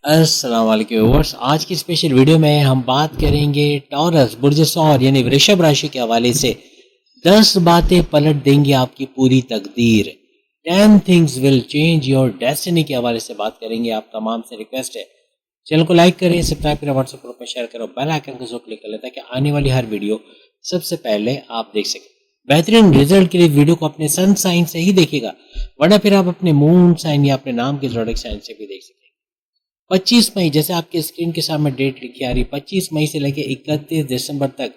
अस्सलाम वालेकुम व्यूअर्स। आज की स्पेशल वीडियो में हम बात करेंगे टॉरस बुर्ज सौर यानी वृषभ राशि के हवाले से 10 बातें पलट देंगी आपकी पूरी तकदीर। 10 things will change your destiny के हवाले से बात करेंगे। आप तमाम से रिक्वेस्ट है चैनल को लाइक करें, सब्सक्राइब करें, व्हाट्सएप ग्रुप में शेयर करो, बेल आइकन को जरूर क्लिक कर लें ताकि आने वाली हर वीडियो सबसे पहले आप देख सकें। बेहतरीन रिजल्ट के लिए वीडियो को अपने सन साइन से ही देखिएगा, वरना फिर आप अपने मून साइन या अपने नाम के जोड़क साइन से भी देख सकें। 25 मई, जैसे आपके स्क्रीन के सामने डेट लिखी आ रही, 25 मई से लेकर 31 दिसंबर तक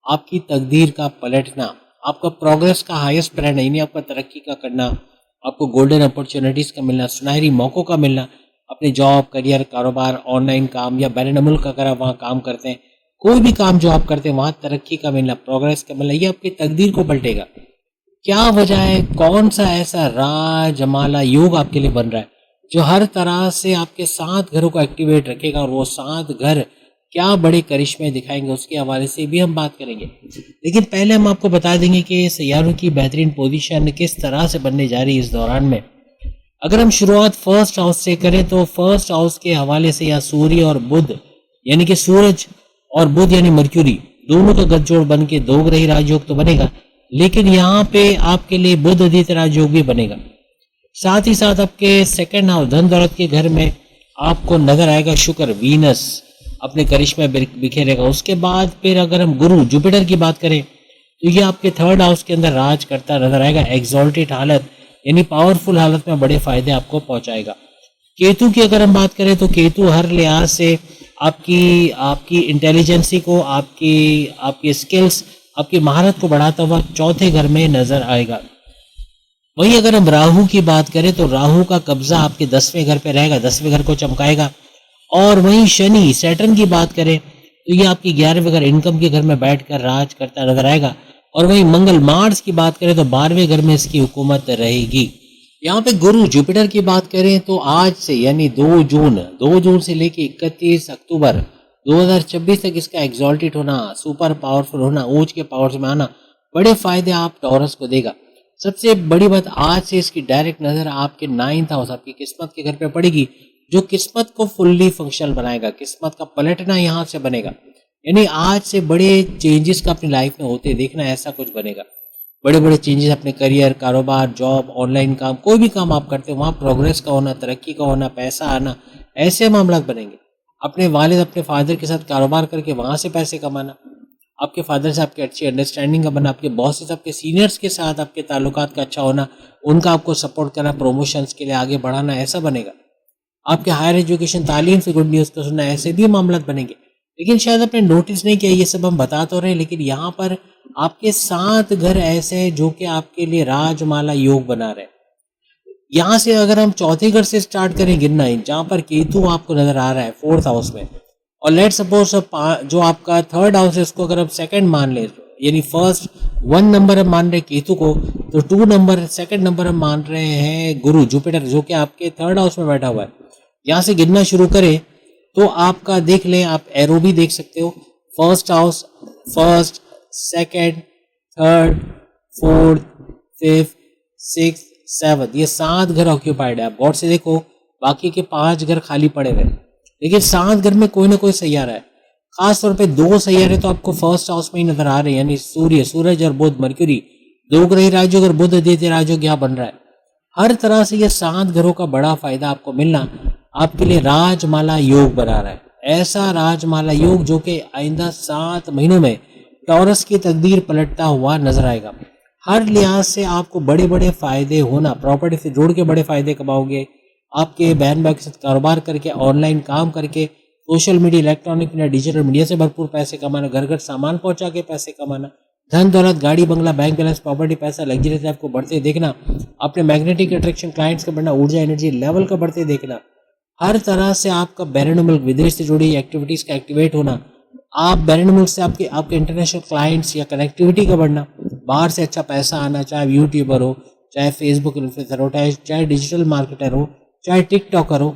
आपकी तकदीर का पलटना, आपका प्रोग्रेस का हाईएस्ट ट्रेंड है, यानी आपका तरक्की का करना, आपको गोल्डन अपॉर्चुनिटीज का मिलना, सुनहरी मौक़ों का मिलना, अपने जॉब, करियर, कारोबार, ऑनलाइन काम या बैरून मुल्क अगर आप वहाँ काम करते हैं, कोई भी काम जो आप करते हैं वहाँ तरक्की का मिलना, प्रोग्रेस का मिलना, ये आपकी तकदीर को पलटेगा। क्या वजह है? कौन सा ऐसा राजमाला योग आपके लिए बन रहा है जो हर तरह से आपके 7 घरों को एक्टिवेट रखेगा, और वो 7 घर क्या बड़े करिश्मे दिखाएंगे उसके हवाले से भी हम बात करेंगे। लेकिन पहले हम आपको बता देंगे कि सैयारों की बेहतरीन पोजीशन किस तरह से बनने जा रही है इस दौरान में। अगर हम शुरुआत फर्स्ट हाउस से करें तो फर्स्ट हाउस के हवाले से या सूर्य और बुध, यानी कि सूरज और बुध यानी मर्क्यूरी, दोनों का गठजोड़ बन के 2 ग्रही राजयोग तो बनेगा, लेकिन यहाँ पे आपके लिए बुध आदित्य राजयोग भी बनेगा। साथ ही साथ आपके सेकंड हाउस धन दौलत के घर में आपको नजर आएगा शुक्र, वीनस अपने करिश्मे बिखेरेगा। उसके बाद फिर अगर हम गुरु जुपिटर की बात करें तो ये आपके थर्ड हाउस के अंदर राज करता नजर आएगा, एग्जॉल्टेड हालत यानी पावरफुल हालत में बड़े फायदे आपको पहुंचाएगा। केतु की अगर हम बात करें तो केतु हर लिहाज से आपकी आपकी इंटेलिजेंसी को, आपकी स्किल्स, आपकी महारत को बढ़ाता हुआ चौथे घर में नजर आएगा। वहीं अगर हम राहु की बात करें तो राहु का कब्जा आपके 10वें घर पे रहेगा, 10वें घर को चमकाएगा। और वहीं शनि सैटर्न की बात करें तो ये आपकी 11वें घर इनकम के घर में बैठकर राज करता नजर आएगा। और वहीं मंगल मार्स की बात करें तो 12वें घर में इसकी हुकूमत रहेगी। यहाँ पे गुरु जुपिटर की बात करें तो आज से यानी 2 जून से लेके 31 अक्टूबर 2026 तक इसका एग्जॉल्टेड होना, सुपर पावरफुल होना, ऊंच के पावर्स में आना बड़े फायदे आप टॉरस को देगा। सबसे बड़ी बात, आज से इसकी डायरेक्ट नजर आपके 9th हाउस, आपकी किस्मत के घर पे पड़ेगी, जो किस्मत को फुल्ली फंक्शनल बनाएगा। किस्मत का पलटना यहाँ से बनेगा, यानी आज से बड़े चेंजेस का अपनी लाइफ में होते देखना, ऐसा कुछ बनेगा। बड़े बड़े चेंजेस अपने करियर, कारोबार, जॉब, ऑनलाइन काम, कोई भी काम आप करते हो वहाँ प्रोग्रेस का होना, तरक्की का होना, पैसा आना, ऐसे मामला बनेंगे। अपने वालिद, अपने फादर के साथ कारोबार करके वहाँ से पैसे कमाना, आपके फादर से आपकी अच्छी अंडरस्टैंडिंग का बना, आपके बॉस से, आपके सीनियर्स के साथ आपके ताल्लुकात का अच्छा होना, उनका आपको सपोर्ट करना, प्रमोशंस के लिए आगे बढ़ाना, ऐसा बनेगा। आपके हायर एजुकेशन, तालीम से गुड न्यूज़ का सुनना, ऐसे भी मामला बनेंगे। लेकिन शायद आपने नोटिस नहीं किया, ये सब हम बता तो रहे, लेकिन यहाँ पर आपके 7 घर ऐसे हैं जो कि आपके लिए राजमाला योग बना रहे हैं। यहाँ से अगर हम चौथे घर से स्टार्ट करें गिनना, जहाँ पर केतु आपको नजर आ रहा है 4th हाउस में, और लेट सपोज जो आपका 3rd हाउस है उसको अगर हम सेकंड मान ले, यानी फर्स्ट 1 नंबर हम मान रहे कितु को, तो 2 नंबर, सेकंड नंबर हम मान रहे हैं गुरु जुपिटर, जो कि आपके 3rd हाउस में बैठा हुआ है। यहाँ से गिनना शुरू करें तो आपका देख लें, आप एरो भी देख सकते हो, first house, first, second, third, fourth, fifth, six, seventh, ये 7 घर ऑक्यूपाइड है। आप गौर से देखो, बाकी के 5 घर खाली पड़े हुए, लेकिन 7 घर में कोई ना कोई सैयारा है। खास तौर पे 2 सैयारे तो आपको फर्स्ट हाउस में ही नजर आ रहे हैं, यानी सूरज और बुध, मर्क्यूरी, 2 ग्रही राजयोग, और बुध आदित्य राजयोग यहाँ बन रहा है। हर तरह से ये 7 घरों का बड़ा फायदा आपको मिलना आपके लिए राजमाला योग बना रहा है। ऐसा राजमाला योग जो कि आइंदा 7 महीनों में टॉरस की तकदीर पलटता हुआ नजर आएगा। हर लिहाज से आपको बड़े बड़े फायदे होना, प्रॉपर्टी से जोड़ के बड़े फायदे कमाओगे, आपके बहन भाई के साथ कारोबार करके, ऑनलाइन काम करके, social media, electronic media, digital media से भरपूर पैसे कमाना, घर घर सामान पहुंचा के पैसे कमाना, धन दौलत, गाड़ी बंगला, बैंक बैलेंस, प्रॉपर्टी, पैसा, लग्जरी लाइफ को बढ़ते देखना, अपने मैग्नेटिक अट्रैक्शन, क्लाइंट्स का बढ़ना, ऊर्जा एनर्जी लेवल का बढ़ते देखना, हर तरह से आपका बैरून मुल्क, विदेश से जुड़ी एक्टिविटीज का एक्टिवेट होना, आप बैरून मुल्क से आपके इंटरनेशनल क्लाइंट्स या कनेक्टिविटी का बढ़ना, बाहर से अच्छा पैसा आना, चाहे यूट्यूबर हो, चाहे फेसबुक इन्फ्लुएंसर हो, चाहे डिजिटल मार्केटर हो, चाहे टिकटॉकर हो,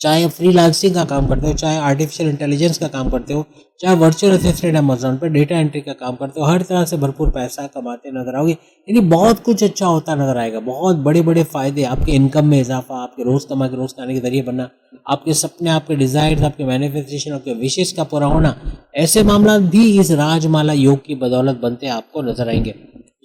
चाहे फ्रीलांसिंग का काम करते हो, चाहे आर्टिफिशियल इंटेलिजेंस का काम करते हो, चाहे वर्चुअल असिस्टेंट अमेज़न पर डेटा एंट्री का काम करते हो, हर तरह से भरपूर पैसा कमाते नजर आओगे। यानी बहुत कुछ अच्छा होता नजर आएगा, बहुत बड़े बड़े फायदे, आपके इनकम में इजाफा, आपके रोज कमा के रोज खाने के जरिए बनना, आपके सपने, आपके डिजायर्स, आपके मैनिफेस्टेशन, आपके विशेष का पूरा होना, ऐसे मामला भी इस राजमाला योग की बदौलत बनते आपको नजर आएंगे।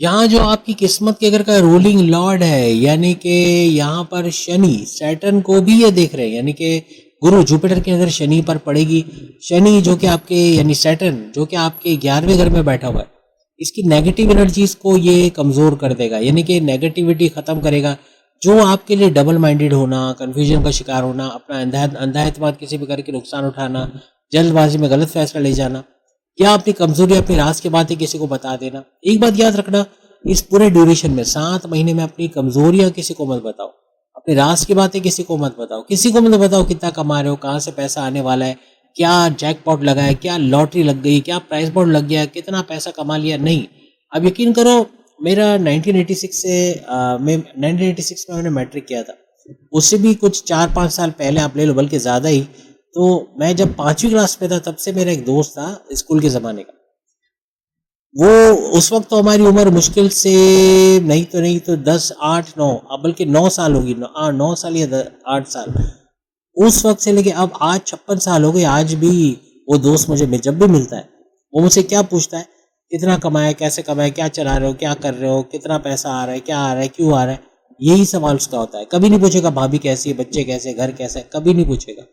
यहाँ जो आपकी किस्मत के घर का रूलिंग लॉर्ड है, यानी कि यहाँ पर शनि, सैटर्न को भी ये देख रहे हैं, यानी कि गुरु जुपिटर की नजर शनि पर पड़ेगी। शनि जो कि आपके, यानी सैटर्न जो कि आपके 11वें घर में बैठा हुआ है, इसकी नेगेटिव एनर्जीज को ये कमजोर कर देगा, यानी कि नेगेटिविटी खत्म करेगा। जो आपके लिए डबल माइंडेड होना, कंफ्यूजन का शिकार होना, अपना अंधा एतमाद किसी भी करके नुकसान उठाना, जल्दबाजी में गलत फैसला ले जाना, या अपनी कमजोरी, अपनी राज की बातें किसी को बता देना। एक बात याद रखना, इस पूरे ड्यूरेशन में 7 महीने में अपनी कमजोरियां किसी को मत बताओ, अपनी राज की बातें किसी को मत बताओ, किसी को मत बताओ कितना कमा रहे हो, कहाँ से पैसा आने वाला है, क्या जैकपॉट लगा है, क्या लॉटरी लग गई, क्या प्राइस बोर्ड लग गया, कितना पैसा कमा लिया। नहीं, अब यकीन करो, मेरा 1986 से मैं 1986 में मैंने मैट्रिक किया था, उससे भी कुछ 4-5 साल पहले आप ले लो, बल्कि ज़्यादा ही। तो मैं जब 5वीं क्लास में था, तब से मेरा एक दोस्त था स्कूल के ज़माने का, वो उस वक्त तो हमारी उम्र मुश्किल से नहीं तो 10, 8, 9, अब बल्कि 9 साल होगी, 9 साल या 8 साल। उस वक्त से लेके अब आज 56 साल हो गए, आज भी वो दोस्त मुझे जब भी मिलता है, वो मुझसे क्या पूछता है, कितना कमाया, कैसे कमाया, क्या चला रहे हो, क्या कर रहे हो, कितना पैसा आ रहा है, क्या आ रहा है, क्यों आ रहा है, यही सवाल उसका होता है। कभी नहीं पूछेगा भाभी कैसी है, बच्चे कैसे, घर कैसा है, कभी नहीं पूछेगा।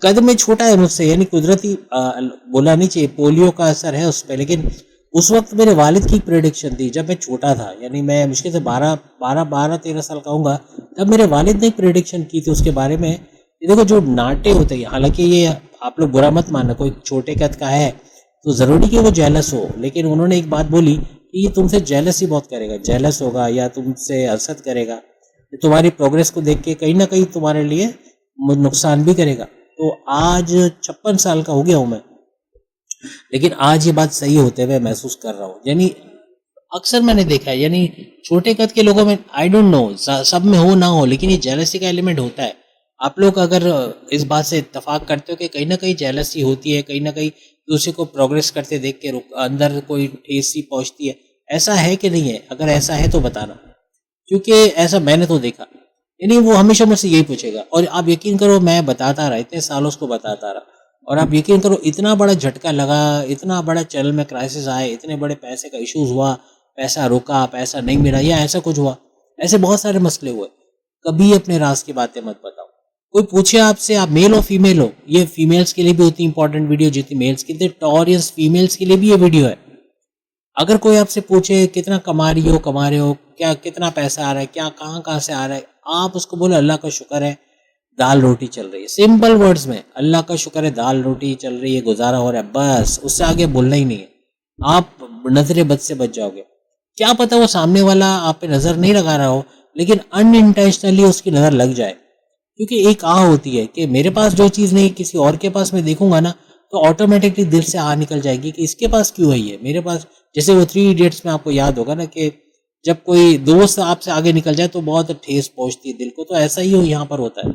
कद में छोटा है मुझसे, यानी कुदरती बोला नहीं चाहिए, पोलियो का असर है उस पर, लेकिन उस वक्त मेरे वालिद की प्रेडिक्शन थी जब मैं छोटा था, यानी मैं मुश्किल से 12-13 साल का होऊंगा, तब मेरे वालिद ने प्रेडिक्शन की थी उसके बारे में। ये देखो, जो नाटे होते हैं, हालांकि ये आप लोग बुरा मत मानना, कोई छोटे कद का है तो जरूरी कि वो जेलस हो, लेकिन उन्होंने एक बात बोली कि ये तुमसे जेलस ही बहुत करेगा, जेलस होगा या तुमसे हसद करेगा, तुम्हारी प्रोग्रेस को देख के कहीं ना कहीं तुम्हारे लिए नुकसान भी करेगा। तो आज 56 साल का हो गया हूं मैं, लेकिन आज ये बात सही होते हुए महसूस कर रहा हूँ। यानी अक्सर मैंने देखा है, यानी छोटे कद के लोगों में, आई डोंट नो सब में हो ना हो, लेकिन ये जेलसी का एलिमेंट होता है। आप लोग अगर इस बात से इत्तेफाक करते हो कि कहीं ना कहीं जेलसी होती है, कहीं ना कहीं दूसरे को प्रोग्रेस करते देख के अंदर कोई ठेस सी पहुंचती है, ऐसा है कि नहीं है? अगर ऐसा है तो बताना, क्योंकि ऐसा मैंने तो देखा। यानी वो हमेशा मुझसे यही पूछेगा, और आप यकीन करो मैं बताता रहा, इतने सालों उसको बताता रहा, और आप यकीन करो इतना बड़ा झटका लगा, इतना बड़ा चैनल में क्राइसिस आए, इतने बड़े पैसे का इश्यूज हुआ, पैसा रुका, पैसा नहीं मिला, या ऐसा कुछ हुआ, ऐसे बहुत सारे मसले हुए। कभी अपने राज की बातें मत बताओ। कोई पूछे आपसे, आप मेल हो फीमेल हो, ये फीमेल्स के लिए भी उतनी इंपॉर्टेंट वीडियो जितनी मेल्स के लिए, टॉरियस फीमेल्स के लिए भी ये वीडियो है। अगर कोई आपसे पूछे कितना कमा रही हो, कमा रहे हो, क्या कितना पैसा आ रहा है, क्या कहाँ से आ रहा है, आप उसको बोले अल्लाह का शुक्र है दाल रोटी चल रही है। सिंपल वर्ड्स में, अल्लाह का शुक्र है दाल रोटी चल रही है, गुजारा हो रहा है, बस, उससे आगे बोलना ही नहीं है। आप नजरे बद से बच जाओगे। क्या पता वो सामने वाला आप पे नजर नहीं लगा रहा हो, लेकिन अनइंटेंशनली उसकी नजर लग जाए, क्योंकि एक आह होती है कि मेरे पास जो चीज़ नहीं किसी और के पास मैं देखूंगा ना, तो ऑटोमेटिकली दिल से आह निकल जाएगी कि इसके पास क्यों है ये, मेरे पास। जैसे वो 3 इडियट्स में आपको याद होगा ना कि जब कोई दोस्त आपसे आगे निकल जाए तो बहुत ठेस पहुंचती है दिल को, तो ऐसा ही यहाँ पर होता है।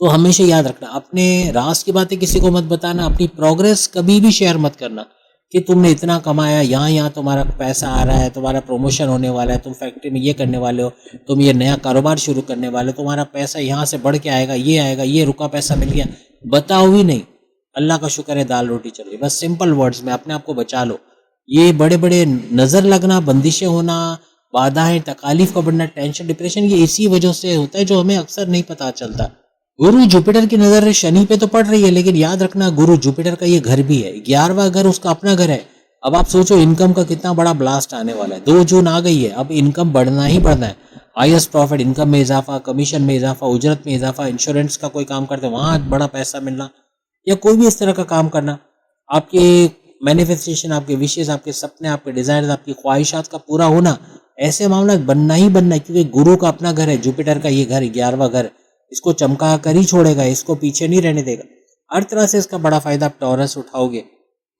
तो हमेशा याद रखना, अपने राज की बातें किसी को मत बताना, अपनी प्रोग्रेस कभी भी शेयर मत करना कि तुमने इतना कमाया, यहाँ तुम्हारा पैसा आ रहा है, तुम्हारा प्रमोशन होने वाला है, तुम फैक्ट्री में ये करने वाले हो, तुम ये नया कारोबार शुरू करने वाले हो, तुम्हारा पैसा यहाँ से बढ़ के आएगा, ये रुका पैसा मिल गया, बताओ ही नहीं। अल्लाह का शुक्र है दाल रोटी चल रही, बस सिंपल वर्ड्स में अपने आप को बचा लो। ये बड़े बड़े नज़र लगना, बंदिशें होना, बाधाएं, तकालीफ का बढ़ना, टेंशन, डिप्रेशन, ये इसी वजह से होता है जो हमें अक्सर नहीं पता चलता। गुरु जुपिटर की नजर शनि पे तो पड़ रही है, लेकिन याद रखना गुरु जुपिटर का ये घर भी है, 11वां घर उसका अपना घर है। अब आप सोचो इनकम का कितना बड़ा ब्लास्ट आने वाला है। 2 जून आ गई है, अब इनकम बढ़ना ही बढ़ना है। हाईएस्ट प्रॉफिट, इनकम में इजाफा, कमीशन में इजाफा, उजरत में इजाफा, इंश्योरेंस का कोई काम करते वहां बड़ा पैसा मिलना, या कोई भी इस तरह का काम करना, आपके मैनिफेस्टेशन, आपके विशेष, आपके सपने, आपके डिजायर, आपकी ख्वाहिशात का पूरा होना, ऐसे मामला बनना ही बनना है, क्योंकि गुरु का अपना घर है, जुपिटर का ये घर 11वां घर, इसको चमका कर ही छोड़ेगा, इसको पीछे नहीं रहने देगा। हर तरह से इसका बड़ा फायदा आप टॉरस उठाओगे।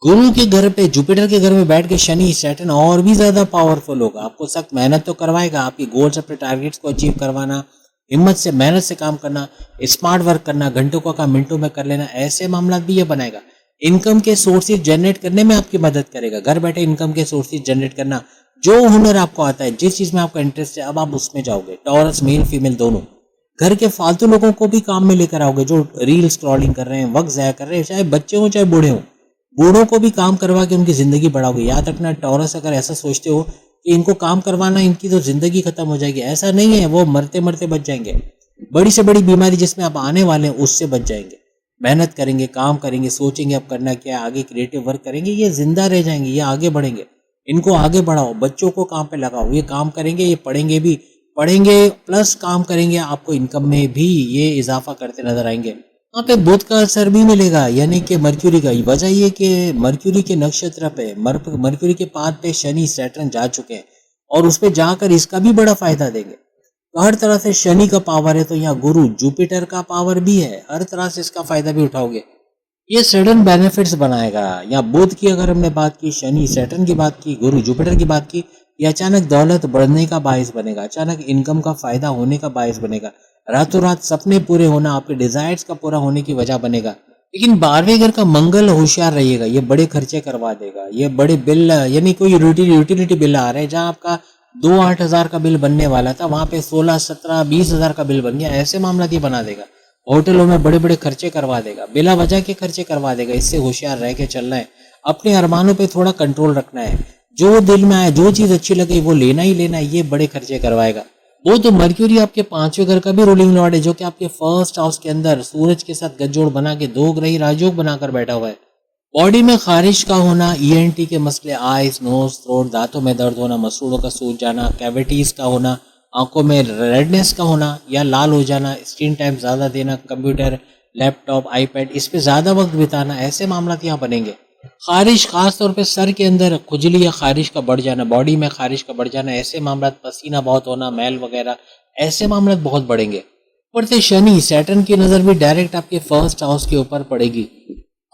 गुरु के घर पे, जुपिटर के घर में बैठ के शनि, सैटर्न और भी ज्यादा पावरफुल होगा। आपको सख्त मेहनत तो करवाएगा, आपकी गोल्स, अपने टारगेट्स को अचीव करवाना, हिम्मत से, मेहनत से काम करना, स्मार्ट वर्क करना, घंटों का काम मिनटों में कर लेना, ऐसे मामला भी ये बनाएगा। इनकम के सोर्सेज जनरेट करने में आपकी मदद करेगा, घर बैठे इनकम के सोर्सेज जनरेट करना, जो हुनर आपको आता है, जिस चीज में आपका इंटरेस्ट है, अब आप उसमें जाओगे। टॉरस मेल फीमेल दोनों, घर के फालतू लोगों को भी काम में लेकर आओगे, जो रील स्क्रॉलिंग कर रहे हैं, वक्त ज़ाया कर रहे हैं, चाहे बच्चे हों चाहे बूढ़े हों, बूढ़ों को भी काम करवा के उनकी ज़िंदगी बढ़ाओगे। याद रखना, टॉरस अगर ऐसा सोचते हो कि इनको काम करवाना इनकी तो ज़िंदगी ख़त्म हो जाएगी, ऐसा नहीं है। वो मरते मरते बच जाएंगे। बड़ी से बड़ी बीमारी जिसमें आप आने वाले हैं उससे बच जाएंगे। मेहनत करेंगे, काम करेंगे, सोचेंगे अब करना क्या है, आगे क्रिएटिव वर्क करेंगे, ये जिंदा रह जाएंगे, ये आगे बढ़ेंगे। इनको आगे बढ़ाओ, बच्चों को काम पे लगाओ, ये काम करेंगे, ये पढ़ेंगे भी, पढ़ेंगे प्लस काम करेंगे, आपको इनकम में भी ये इजाफा करते नजर आएंगे। वहाँ पे बुध का असर भी मिलेगा, यानी कि मर्क्यूरी का। वजह ये कि मर्क्यूरी के नक्षत्र पे मर्क्यूरी के पाद पे शनि सैटर्न जा चुके हैं और उस पे जाकर इसका भी बड़ा फायदा देंगे। तो हर तरह से शनि का पावर है, तो यहाँ गुरु जुपिटर का पावर भी है, हर तरह से इसका फायदा भी उठाओगे। ये सडन बेनिफिट्स बनाएगा। या बुध की अगर हमने बात की, शनि सैटर्न की बात की, गुरु जुपिटर की बात की, ये अचानक दौलत बढ़ने का बायस बनेगा, अचानक इनकम का फायदा होने का बायस बनेगा, रातों रात सपने पूरे होना, आपके डिजायर्स का पूरा होने की वजह बनेगा। लेकिन 12वें घर का मंगल होशियार रहिएगा, ये बड़े खर्चे करवा देगा, ये बड़े बिल, यानी कोई यूटिलिटी बिल आ रहा है जहां आपका 2-8 हज़ार का बिल बनने वाला था, वहां पे 16-17-20 हज़ार का बिल बन गया, ऐसे मामला ये बना देगा। होटलों में बड़े बड़े खर्चे करवा देगा, बिला वजह के खर्चे करवा देगा। इससे होशियार रह के चलना है, अपने अरमानों पे थोड़ा कंट्रोल रखना है, जो दिल में आए, जो चीज अच्छी लगे वो लेना ही लेना है, ये बड़े खर्चे करवाएगा। वो तो मर्क्यूरी आपके 5वें घर का भी रूलिंग लॉर्ड है, जो कि आपके फर्स्ट हाउस के अंदर सूरज के साथ गठजोड़ बना के 2 ग्रही राजयोग बनाकर बैठा हुआ है। बॉडी में खारिश का होना, ईएनटी के मसले, आइज, नोज, थ्रोट, दांतों में दर्द होना, मसूड़ों का सूज जाना, कैविटीज का होना, आंखों में रेडनेस का होना या लाल हो जाना, स्क्रीन टाइम ज़्यादा देना, कंप्यूटर, लैपटॉप, आईपैड इस पे ज़्यादा वक्त बिताना, ऐसे मामला यहाँ बनेंगे। खारिश, खास तौर पे सर के अंदर खुजली या खारिश का बढ़ जाना, बॉडी में खारिश का बढ़ जाना, ऐसे मामला, पसीना बहुत होना, मैल वगैरह, ऐसे मामला बहुत बढ़ेंगे। ऊपर से शनि सैटर्न की नज़र भी डायरेक्ट आपके फर्स्ट हाउस के ऊपर पड़ेगी।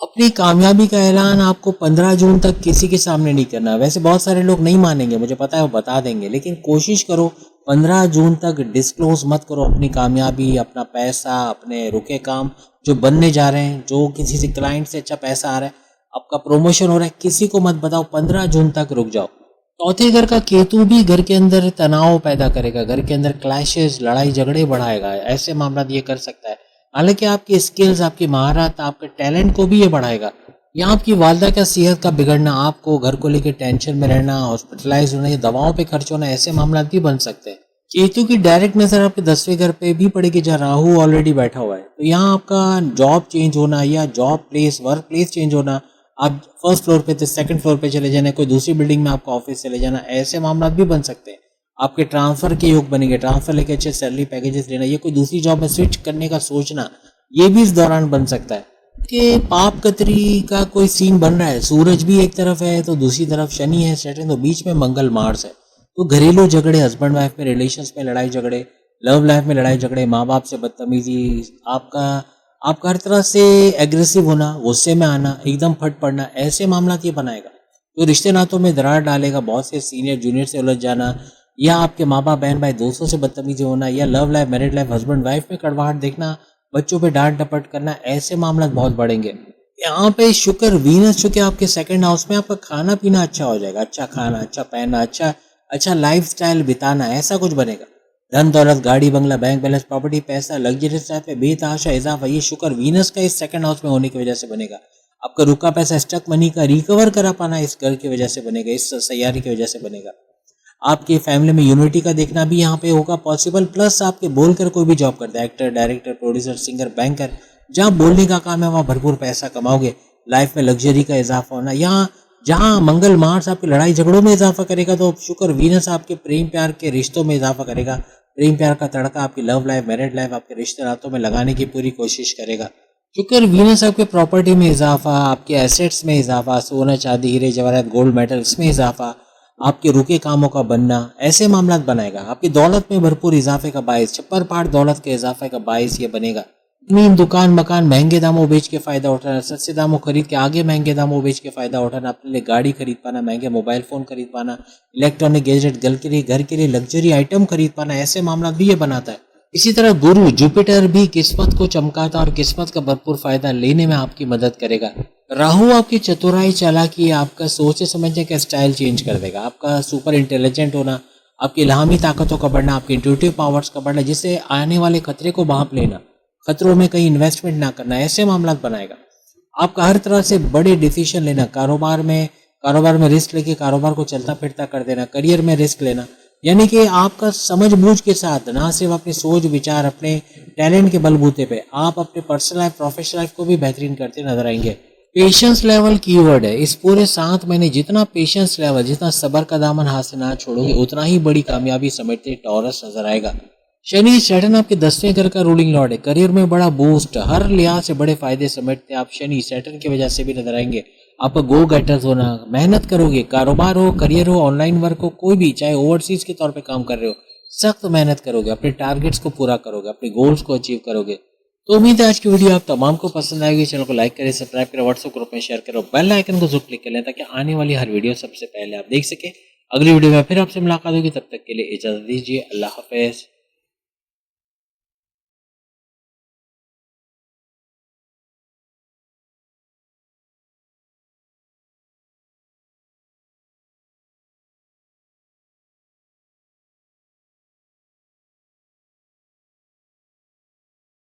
अपनी कामयाबी का ऐलान आपको 15 जून तक किसी के सामने नहीं करना। वैसे बहुत सारे लोग नहीं मानेंगे, मुझे पता है, वो बता देंगे, लेकिन कोशिश करो 15 जून तक डिस्क्लोज मत करो अपनी कामयाबी, अपना पैसा, अपने रुके काम जो बनने जा रहे हैं, जो किसी से क्लाइंट से अच्छा पैसा आ रहा है, आपका प्रमोशन हो रहा है, किसी को मत बताओ, 15 जून तक रुक जाओ। चौथे घर का केतु भी घर के अंदर तनाव पैदा करेगा, घर के अंदर क्लैशेस, लड़ाई झगड़े बढ़ाएगा, ऐसे मामला ये कर सकता है। हालांकि आपकी स्किल्स, आपकी महारत, आपके टैलेंट को भी ये बढ़ाएगा। यहाँ आपकी वालदा का सेहत का बिगड़ना, आपको घर को लेकर टेंशन में रहना, हॉस्पिटलाइज होना या दवाओं पे खर्च होना, ऐसे मामला भी बन सकते हैं। केतु की डायरेक्ट नजर आपके 10वें घर पे भी पड़ेगी जहाँ राहु ऑलरेडी बैठा हुआ है, तो यहाँ आपका जॉब चेंज होना या job place, work place change होना, आप फर्स्ट फ्लोर पे थे सेकंड फ्लोर पे चले जाना, कोई दूसरी बिल्डिंग में आपका ऑफिस चले जाना, ऐसे मामला भी बन सकते हैं। आपके ट्रांसफर के योग बनेंगे, ट्रांसफर लेके अच्छे सैलरी पैकेजेस लेना, ये कोई दूसरी जॉब में स्विच करने का सोचना, ये भी इस दौरान बन सकता है। कि पाप कतरी का कोई सीन बन रहा है, सूरज भी एक तरफ है तो दूसरी तरफ शनि है सैटर्न, तो बीच में मंगल मार्स है, तो घरेलू झगड़े, हस्बैंड वाइफ में, रिलेशंस में लड़ाई झगड़े, लव लाइफ में लड़ाई झगड़े, माँ बाप से बदतमीजी, आपका हर तरह से एग्रेसिव होना, गुस्से में आना, एकदम फट पड़ना, ऐसे मामला ये बनाएगा। तो रिश्ते नातों में दरार डालेगा, बहुत से सीनियर जूनियर से उलझ जाना, या आपके माँ बाप, बहन भाई, दोस्तों से बदतमीजी होना, या love life, married life, husband wife में कड़वाहट देखना, बच्चों पे डांट डपट करना, ऐसे मामला बहुत बढ़ेंगे। यहाँ पे शुक्र वीनस चुके आपके सेकंड हाउस में, आपका खाना पीना अच्छा हो जाएगा, अच्छा खाना, अच्छा पहनना, अच्छा लाइफस्टाइल बिताना, ऐसा कुछ बनेगा। धन दौलत, गाड़ी बंगला, बैंक बैलेंस, प्रॉपर्टी, पैसा, लग्जरियस लाइफ में बेतहाशा इजाफा, ये शुक्र वीनस का इस सेकंड हाउस में होने की वजह से बनेगा। आपका रुका पैसा, स्टक मनी का रिकवर करा पाना इस घर की वजह से बनेगा, इस सैयारी की वजह से बनेगा। आपके फैमिली में यूनिटी का देखना भी यहाँ पे होगा पॉसिबल, प्लस आपके बोलकर कोई भी जॉब करता है, actor, director, producer, singer, banker, जहाँ बोलने का काम है वहाँ भरपूर पैसा कमाओगे। लाइफ में लग्जरी का इजाफा होना, यहाँ जहाँ मंगल मार्स आपकी लड़ाई झगड़ों में इजाफा करेगा, तो शुक्र वीनस आपके प्रेम प्यार के रिश्तों में इजाफा करेगा। प्रेम प्यार का तड़का आपकी लव लाइफ, मैरिड लाइफ, आपके रिश्ते नातों में लगाने की पूरी कोशिश करेगा। शुक्र वीनस आपके प्रॉपर्टी में इजाफा, आपके एसेट्स में इजाफा, सोना चांदी, हीरे जवाहरात, गोल्ड मेटल्स में इजाफा, आपके रुके कामों का बनना, ऐसे मामला बनाएगा। आपकी दौलत में भरपूर इजाफे का बायस, छप्पर पहाड़ दौलत के इजाफे का बायस ये बनेगा। जमीन, दुकान, मकान महंगे दामों बेच के फायदा उठाना, सस्ते दामों खरीद के आगे महंगे दामों बेच के फायदा उठाना, अपने लिए गाड़ी खरीद पाना, महंगे मोबाइल फोन खरीद पाना, इलेक्ट्रॉनिक गैजेट, घर के लिए लग्जरी आइटम खरीद पाना, ऐसे मामला भी ये बनाता है। इसी तरह गुरु जुपिटर भी किस्मत को चमकाता और किस्मत का भरपूर फायदा लेने में आपकी मदद करेगा। राहु आपकी चतुराई, चालाकी, आपका सोचे समझने का स्टाइल चेंज कर देगा, आपका सुपर इंटेलिजेंट होना, आपकी इल्हामी ताकतों का बढ़ना, आपके इंट्यूटिव पावर्स का बढ़ना, जिससे आने वाले खतरे को भांप लेना, खतरों में कहीं इन्वेस्टमेंट ना करना, ऐसे मामला बनाएगा। आपका हर तरह से बड़े डिसीजन लेना, कारोबार में रिस्क लेके कारोबार को चलता फिरता कर देना, करियर में रिस्क लेना, यानी कि आपका समझ बूझ के साथ ना सिर्फ अपनी सोच विचार, अपने टैलेंट के बलबूते पे आप अपने पर्सनल लाइफ प्रोफेशनल लाइफ को भी बेहतरीन करते नजर आएंगे। पेशेंस लेवल कीवर्ड है। इस पूरे 7 महीने जितना पेशेंस लेवल, जितना सब्र का दामन हाथ से ना छोड़ोगे, उतना ही बड़ी कामयाबी समेटते टॉरस नजर आएगा। शनि सैटर्न आपके 10वें घर का रूलिंग लॉर्ड है। करियर में बड़ा बूस्ट, हर लिहाज से बड़े फायदे समेटते आप शनि सैटर्न की वजह से भी नजर आएंगे। आप गो गेटर्स होना, मेहनत करोगे, कारोबार हो, करियर हो, ऑनलाइन वर्क हो, कोई भी, चाहे ओवरसीज के तौर पे काम कर रहे हो, सख्त मेहनत करोगे, अपने टारगेट्स को पूरा करोगे, अपने गोल्स को अचीव करोगे। तो उम्मीद है आज की वीडियो आप तमाम को पसंद आएगी। चैनल को लाइक करें, सब्सक्राइब करें, व्हाट्सएप ग्रुप में शेयर करो, बेल आइकन को जरूर क्लिक कर लें ताकि आने वाली हर वीडियो सबसे पहले आप देख सके। अगली वीडियो में फिर आपसे मुलाकात होगी, तब तक के लिए इजाजत दीजिए। अल्लाह हाफिज।